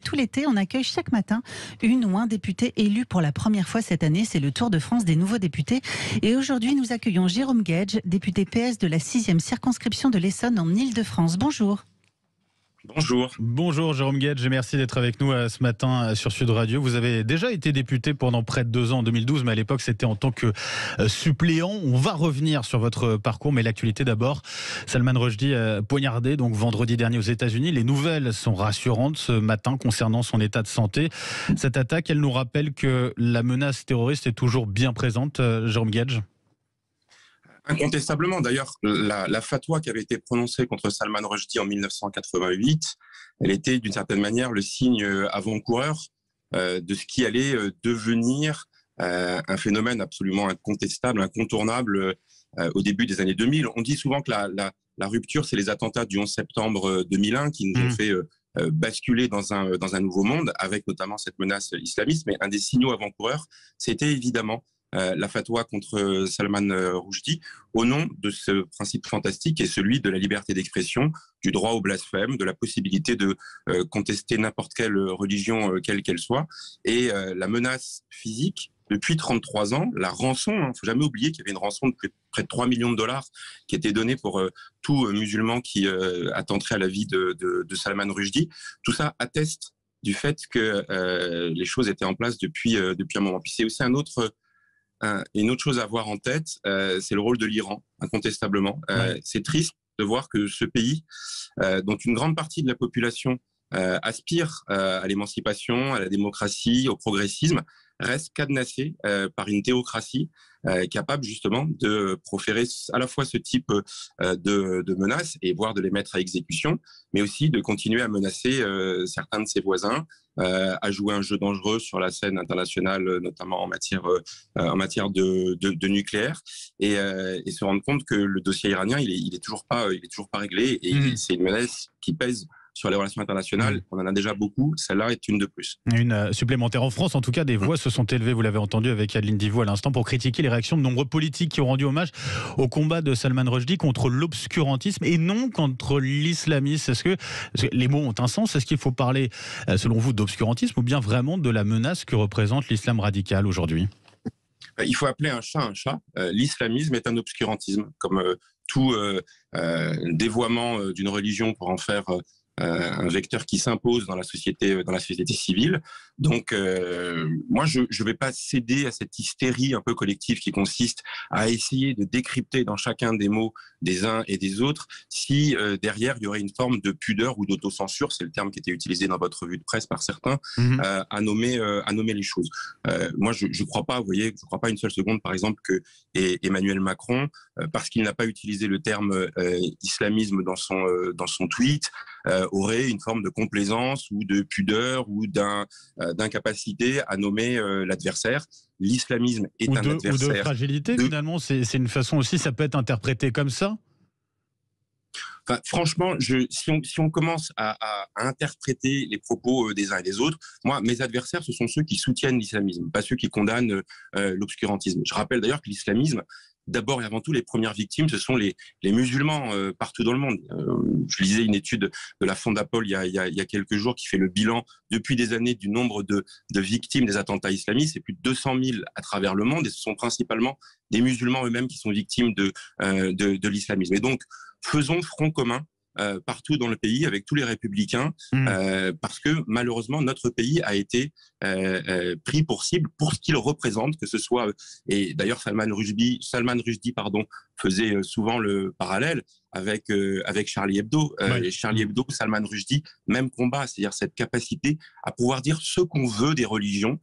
tout l'été, on accueille chaque matin une ou un député élu pour la première fois cette année. C'est le Tour de France des nouveaux députés. Et aujourd'hui, nous accueillons Jérôme Guedj, député PS de la 6e circonscription de l'Essonne en Île-de-France. Bonjour. Bonjour. Bonjour Jérôme Guedj, merci d'être avec nous ce matin sur Sud Radio. Vous avez déjà été député pendant près de 2 ans, en 2012, mais à l'époque c'était en tant que suppléant. On va revenir sur votre parcours, mais l'actualité d'abord. Salman Rushdie poignardé donc vendredi dernier aux États-Unis. Les nouvelles sont rassurantes ce matin concernant son état de santé. Cette attaque, elle nous rappelle que la menace terroriste est toujours bien présente, Jérôme Guedj. Incontestablement, d'ailleurs, la fatwa qui avait été prononcée contre Salman Rushdie en 1988, elle était d'une certaine manière le signe avant-coureur de ce qui allait devenir un phénomène absolument incontestable, incontournable au début des années 2000. On dit souvent que la rupture, c'est les attentats du 11 septembre 2001 qui nous ont fait basculer dans un nouveau monde, avec notamment cette menace islamiste. Mais un des signaux avant-coureurs, c'était évidemment la fatwa contre Salman Rushdie au nom de ce principe fantastique qui est celui de la liberté d'expression, du droit au blasphème, de la possibilité de contester n'importe quelle religion, quelle qu'elle soit, et la menace physique. Depuis 33 ans, la rançon, il ne faut jamais oublier qu'il y avait une rançon de près de 3 millions de dollars qui était donnée pour tout musulman qui attenterait à la vie de Salman Rushdie. Tout ça atteste du fait que les choses étaient en place depuis un moment. Puis c'est aussi une autre chose à avoir en tête, c'est le rôle de l'Iran, incontestablement. C'est triste de voir que ce pays, dont une grande partie de la population aspire à l'émancipation, à la démocratie, au progressisme, reste cadenassé par une théocratie capable justement de proférer à la fois ce type de menaces et voire de les mettre à exécution, mais aussi de continuer à menacer certains de ses voisins, à jouer un jeu dangereux sur la scène internationale, notamment en matière de nucléaire, et se rendre compte que le dossier iranien il est toujours pas réglé, et c'est une menace qui pèse sur les relations internationales. On en a déjà beaucoup, celle-là est une de plus. Une supplémentaire. En France, en tout cas, des voix se sont élevées, vous l'avez entendu avec Adeline Divot à l'instant, pour critiquer les réactions de nombreux politiques qui ont rendu hommage au combat de Salman Rushdie contre l'obscurantisme et non contre l'islamisme. Est-ce que les mots ont un sens? Est-ce qu'il faut parler, selon vous, d'obscurantisme ou bien vraiment de la menace que représente l'islam radical aujourd'hui? Il faut appeler un chat un chat. L'islamisme est un obscurantisme, comme tout dévoiement d'une religion pour en faire un vecteur qui s'impose dans la société civile. Donc, moi, je vais pas céder à cette hystérie un peu collective qui consiste à essayer de décrypter dans chacun des mots des uns et des autres si derrière il y aurait une forme de pudeur ou d'autocensure, c'est le terme qui était utilisé dans votre revue de presse par certains, à nommer les choses. Moi, je crois pas, vous voyez, je crois pas une seule seconde, par exemple, que Emmanuel Macron, parce qu'il n'a pas utilisé le terme islamisme dans son tweet, aurait une forme de complaisance ou de pudeur ou d'incapacité à nommer l'adversaire. L'islamisme est un adversaire. Ou de fragilité, finalement, c'est une façon aussi, ça peut être interprété comme ça. Enfin, franchement, si on commence à interpréter les propos des uns et des autres, moi, mes adversaires, ce sont ceux qui soutiennent l'islamisme, pas ceux qui condamnent l'obscurantisme. Je rappelle d'ailleurs que l'islamisme, d'abord et avant tout, les premières victimes, ce sont les musulmans partout dans le monde. Je lisais une étude de la Fondapol il y a quelques jours qui fait le bilan depuis des années du nombre de victimes des attentats islamistes. C'est plus de 200 000 à travers le monde, et ce sont principalement des musulmans eux-mêmes qui sont victimes de l'islamisme. Et donc, faisons front commun partout dans le pays avec tous les républicains, parce que malheureusement notre pays a été pris pour cible pour ce qu'il représente, que ce soit, et d'ailleurs Salman Rushdie faisait souvent le parallèle avec Charlie Hebdo. Charlie Hebdo, Salman Rushdie, même combat, c'est-à-dire cette capacité à pouvoir dire ce qu'on veut des religions.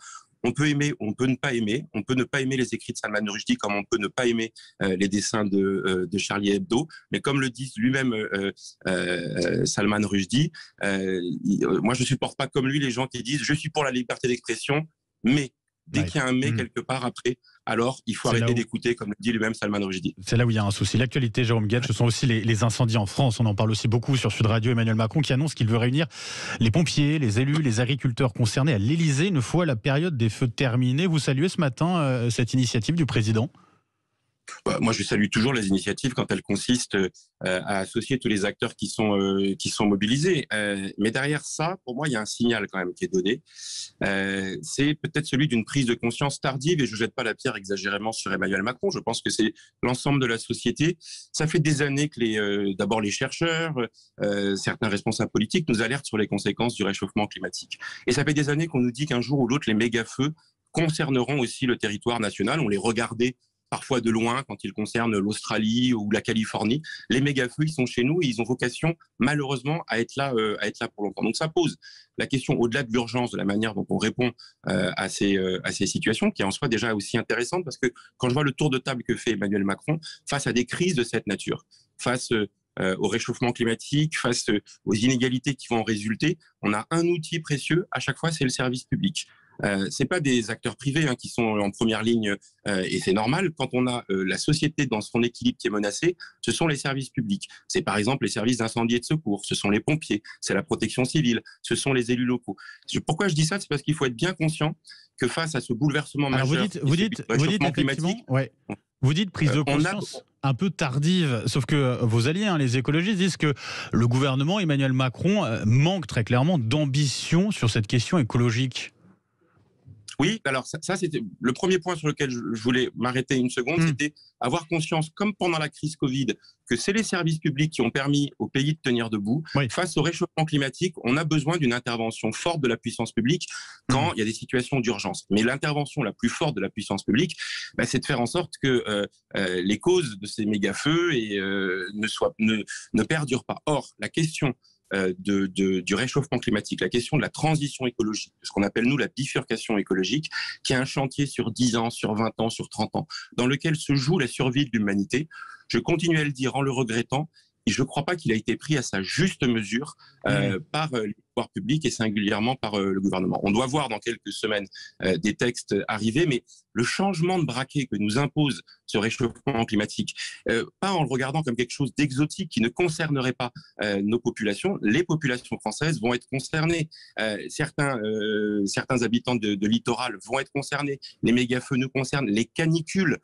On peut aimer, on peut ne pas aimer. On peut ne pas aimer les écrits de Salman Rushdie comme on peut ne pas aimer les dessins de Charlie Hebdo. Mais comme le dit lui-même Salman Rushdie, moi je supporte pas comme lui les gens qui disent je suis pour la liberté d'expression, mais dès qu'il y a un mais quelque part après, alors il faut arrêter d'écouter, comme le dit lui-même Salman Rushdie. C'est là où il y a un souci. L'actualité, Jérôme Guedj, ce sont aussi les incendies en France. On en parle aussi beaucoup sur Sud Radio. Emmanuel Macron qui annonce qu'il veut réunir les pompiers, les élus, les agriculteurs concernés à l'Élysée une fois la période des feux terminée. Vous saluez ce matin cette initiative du président ? Moi, je salue toujours les initiatives quand elles consistent à associer tous les acteurs qui sont mobilisés. Mais derrière ça, pour moi, il y a un signal quand même qui est donné. C'est peut-être celui d'une prise de conscience tardive, et je ne jette pas la pierre exagérément sur Emmanuel Macron. Je pense que c'est l'ensemble de la société. Ça fait des années que d'abord les chercheurs, certains responsables politiques nous alertent sur les conséquences du réchauffement climatique. Et ça fait des années qu'on nous dit qu'un jour ou l'autre, les méga-feux concerneront aussi le territoire national. On les regardait parfois de loin quand ils concernent l'Australie ou la Californie. Les méga-feux, ils sont chez nous et ils ont vocation, malheureusement, à être là pour longtemps. Donc ça pose la question, au-delà de l'urgence, de la manière dont on répond à ces situations, qui est en soi déjà aussi intéressante, parce que quand je vois le tour de table que fait Emmanuel Macron face à des crises de cette nature, face au réchauffement climatique, face aux inégalités qui vont en résulter, on a un outil précieux, à chaque fois, c'est le service public. C'est pas des acteurs privés qui sont en première ligne, et c'est normal. Quand on a la société dans son équilibre qui est menacée, ce sont les services publics. C'est par exemple les services d'incendie et de secours, ce sont les pompiers, c'est la protection civile, ce sont les élus locaux. Pourquoi je dis ça? C'est parce qu'il faut être bien conscient que face à ce bouleversement majeur, vous dites climatique, ouais. Vous dites prise de conscience un peu tardive, sauf que vos alliés, les écologistes, disent que le gouvernement Emmanuel Macron manque très clairement d'ambition sur cette question écologique. Oui, alors ça c'était le premier point sur lequel je voulais m'arrêter une seconde, c'était avoir conscience, comme pendant la crise Covid, que c'est les services publics qui ont permis au pays de tenir debout. Oui. Face au réchauffement climatique, on a besoin d'une intervention forte de la puissance publique quand il y a des situations d'urgence. Mais l'intervention la plus forte de la puissance publique, c'est de faire en sorte que les causes de ces méga-feux ne perdurent pas. Or, la question du réchauffement climatique, la question de la transition écologique, ce qu'on appelle nous la bifurcation écologique, qui est un chantier sur 10 ans, sur 20 ans, sur 30 ans, dans lequel se joue la survie de l'humanité. Je continue à le dire en le regrettant, et je ne crois pas qu'il a été pris à sa juste mesure par les pouvoirs publics et singulièrement par le gouvernement. On doit voir dans quelques semaines des textes arriver, mais le changement de braquet que nous impose ce réchauffement climatique, pas en le regardant comme quelque chose d'exotique qui ne concernerait pas nos populations, les populations françaises vont être concernées. Certains habitants de littoral vont être concernés. Les méga-feux nous concernent. Les canicules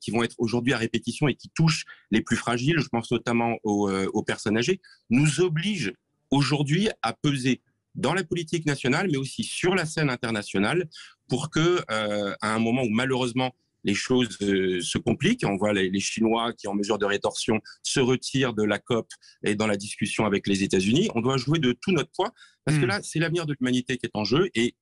qui vont être aujourd'hui à répétition et qui touchent les plus fragiles, je pense notamment aux personnes âgées, nous obligent aujourd'hui à peser dans la politique nationale, mais aussi sur la scène internationale, pour que, à un moment où malheureusement les choses se compliquent, on voit les Chinois qui, en mesure de rétorsion, se retirent de la COP et dans la discussion avec les États-Unis, on doit jouer de tout notre poids, parce que là, c'est l'avenir de l'humanité qui est en jeu, et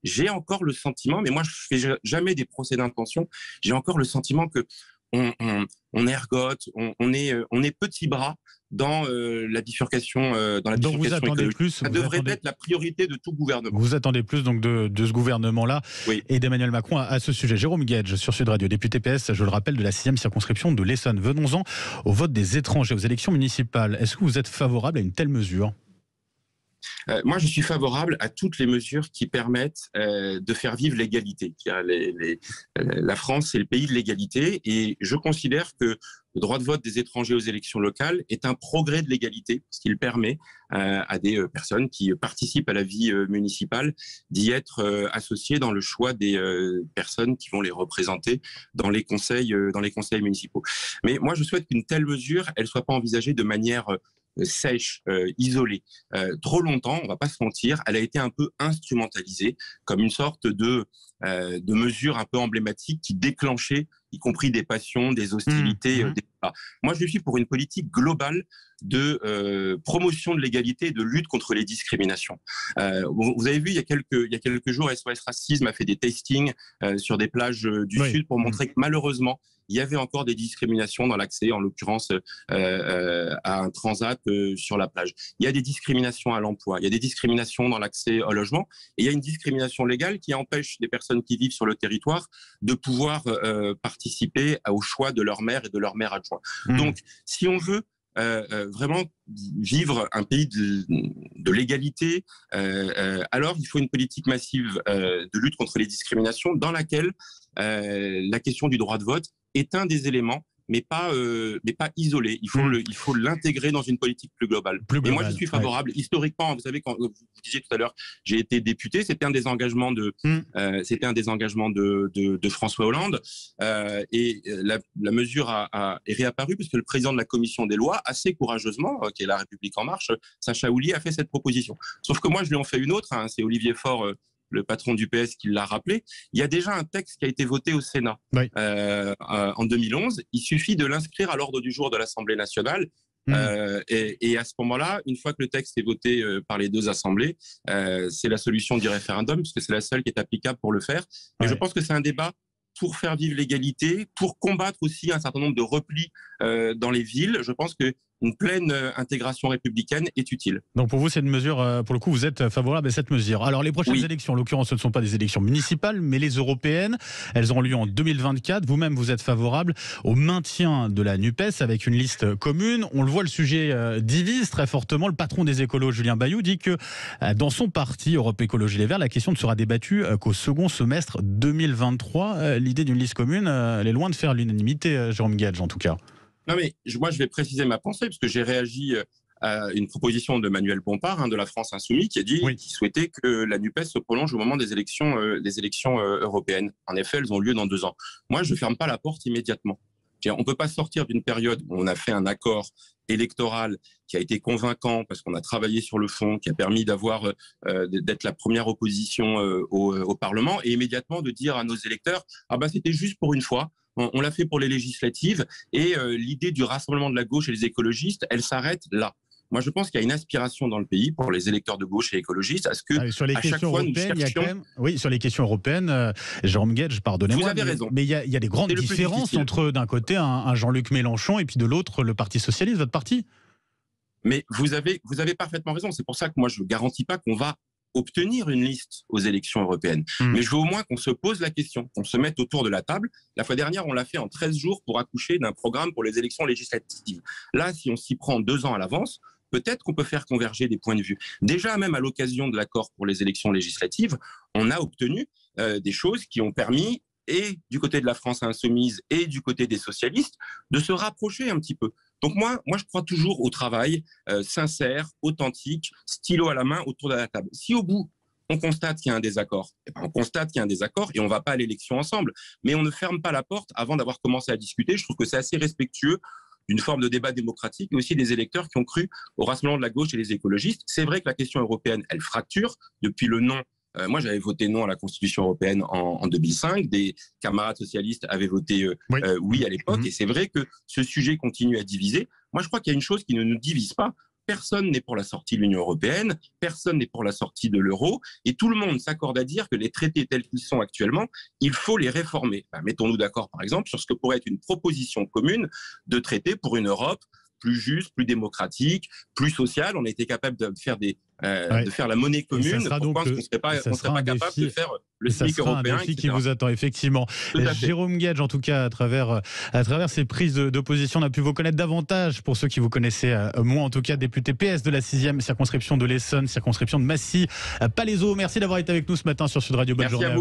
j'ai encore le sentiment, mais moi je fais jamais des procès d'intention, j'ai encore le sentiment que on ergote, on est petits bras dans la bifurcation, donc vous attendez écologique. Plus. Ça devrait être la priorité de tout gouvernement. Vous attendez plus donc de ce gouvernement-là, oui, et d'Emmanuel Macron à ce sujet. Jérôme Guedj sur Sud Radio, député PS, je le rappelle, de la 6e circonscription de l'Essonne. Venons-en au vote des étrangers, aux élections municipales. Est-ce que vous êtes favorable à une telle mesure ? Moi, je suis favorable à toutes les mesures qui permettent de faire vivre l'égalité. La France, c'est le pays de l'égalité, et je considère que le droit de vote des étrangers aux élections locales est un progrès de l'égalité, parce qu'il permet à des personnes qui participent à la vie municipale d'y être associées dans le choix des personnes qui vont les représenter dans les conseils municipaux. Mais moi, je souhaite qu'une telle mesure, elle soit pas envisagée de manière sèche, isolée. Trop longtemps, on va pas se mentir, elle a été un peu instrumentalisée comme une sorte de mesure un peu emblématique qui déclenchait, y compris des passions, des hostilités, des débats. Moi, je suis pour une politique globale de promotion de l'égalité et de lutte contre les discriminations. Vous avez vu, il y a quelques jours, SOS Racisme a fait des tastings sur des plages du Sud pour montrer que malheureusement, il y avait encore des discriminations dans l'accès, en l'occurrence à un transat sur la plage. Il y a des discriminations à l'emploi, il y a des discriminations dans l'accès au logement, et il y a une discrimination légale qui empêche des personnes qui vivent sur le territoire de pouvoir participer au choix de leur maire et de leur maire adjoint. Donc, si on veut vraiment vivre un pays de l'égalité, alors il faut une politique massive de lutte contre les discriminations dans laquelle la question du droit de vote est un des éléments, mais pas isolé. Il faut l'intégrer dans une politique plus globale. Et moi, je suis favorable. Historiquement, vous savez, quand vous disiez tout à l'heure, j'ai été député, c'était un des engagements de François Hollande. Et la mesure est réapparue puisque le président de la commission des lois, assez courageusement, qui est La République En Marche, Sacha Houlié, a fait cette proposition. Sauf que moi, je lui en fais une autre. C'est Olivier Faure, le patron du PS, qui l'a rappelé. Il y a déjà un texte qui a été voté au Sénat en 2011. Il suffit de l'inscrire à l'ordre du jour de l'Assemblée nationale. Et à ce moment-là, une fois que le texte est voté par les deux assemblées, c'est la solution du référendum, puisque c'est la seule qui est applicable pour le faire. Et je pense que c'est un débat pour faire vivre l'égalité, pour combattre aussi un certain nombre de replis dans les villes. Je pense qu'une pleine intégration républicaine est utile. Donc pour vous, c'est une mesure, pour le coup, vous êtes favorable à cette mesure. Alors les prochaines élections, en l'occurrence, ce ne sont pas des élections municipales, mais les européennes. Elles auront lieu en 2024. Vous-même, vous êtes favorable au maintien de la NUPES avec une liste commune. On le voit, le sujet divise très fortement. Le patron des écolos, Julien Bayou, dit que dans son parti, Europe Écologie Les Verts, la question ne sera débattue qu'au second semestre 2023. L'idée d'une liste commune, elle est loin de faire l'unanimité, Jérôme Guedj, en tout cas. Non, mais moi, je vais préciser ma pensée, parce que j'ai réagi à une proposition de Manuel Bompard, de la France Insoumise, qui a dit qu'il souhaitait que la NUPES se prolonge au moment des élections européennes. En effet, elles ont lieu dans 2 ans. Moi, je ne ferme pas la porte immédiatement. On ne peut pas sortir d'une période où on a fait un accord électoral qui a été convaincant parce qu'on a travaillé sur le fond, qui a permis d'être la première opposition au Parlement, et immédiatement de dire à nos électeurs « Ah bah c'était juste pour une fois ». On l'a fait pour les législatives et l'idée du rassemblement de la gauche et les écologistes, elle s'arrête là. Moi, je pense qu'il y a une aspiration dans le pays pour les électeurs de gauche et écologistes à ce que, sur les à chaque fois, nous cherchions... sur les questions européennes, Jérôme Guedj, pardonnez-moi. Vous avez raison. Mais il y a des grandes différences entre, d'un côté, un Jean-Luc Mélenchon et puis de l'autre, le Parti Socialiste, votre parti. Mais vous avez parfaitement raison. C'est pour ça que moi, je ne garantis pas qu'on va obtenir une liste aux élections européennes. Mais je veux au moins qu'on se pose la question, qu'on se mette autour de la table. La fois dernière, on l'a fait en 13 jours pour accoucher d'un programme pour les élections législatives. Là, si on s'y prend 2 ans à l'avance, peut-être qu'on peut faire converger des points de vue. Déjà, même à l'occasion de l'accord pour les élections législatives, on a obtenu des choses qui ont permis, et du côté de la France Insoumise et du côté des socialistes, de se rapprocher un petit peu. Donc moi, je crois toujours au travail sincère, authentique, stylo à la main autour de la table. Si au bout, on constate qu'il y a un désaccord, on constate qu'il y a un désaccord et on ne va pas à l'élection ensemble. Mais on ne ferme pas la porte avant d'avoir commencé à discuter. Je trouve que c'est assez respectueux d'une forme de débat démocratique, mais aussi des électeurs qui ont cru au rassemblement de la gauche et des écologistes. C'est vrai que la question européenne, elle fracture depuis le non. Moi, j'avais voté non à la Constitution européenne en 2005. Des camarades socialistes avaient voté oui à l'époque. Et c'est vrai que ce sujet continue à diviser. Moi, je crois qu'il y a une chose qui ne nous divise pas. Personne n'est pour la sortie de l'Union européenne, personne n'est pour la sortie de l'euro, et tout le monde s'accorde à dire que les traités tels qu'ils sont actuellement, il faut les réformer. Mettons-nous d'accord, par exemple, sur ce que pourrait être une proposition commune de traité pour une Europe plus juste, plus démocratique, plus sociale. On a été capable de faire de faire la monnaie commune. Pourquoi on ne serait pas capable de faire le SMIC européen, un défi qui vous attend, effectivement. Jérôme Guedj, en tout cas, à travers ces prises d'opposition, on a pu vous connaître davantage. Pour ceux qui vous connaissaient moins, en tout cas, député PS de la 6e circonscription de l'Essonne, circonscription de Massy-Palaiseau. Merci d'avoir été avec nous ce matin sur Sud Radio. Bonne journée.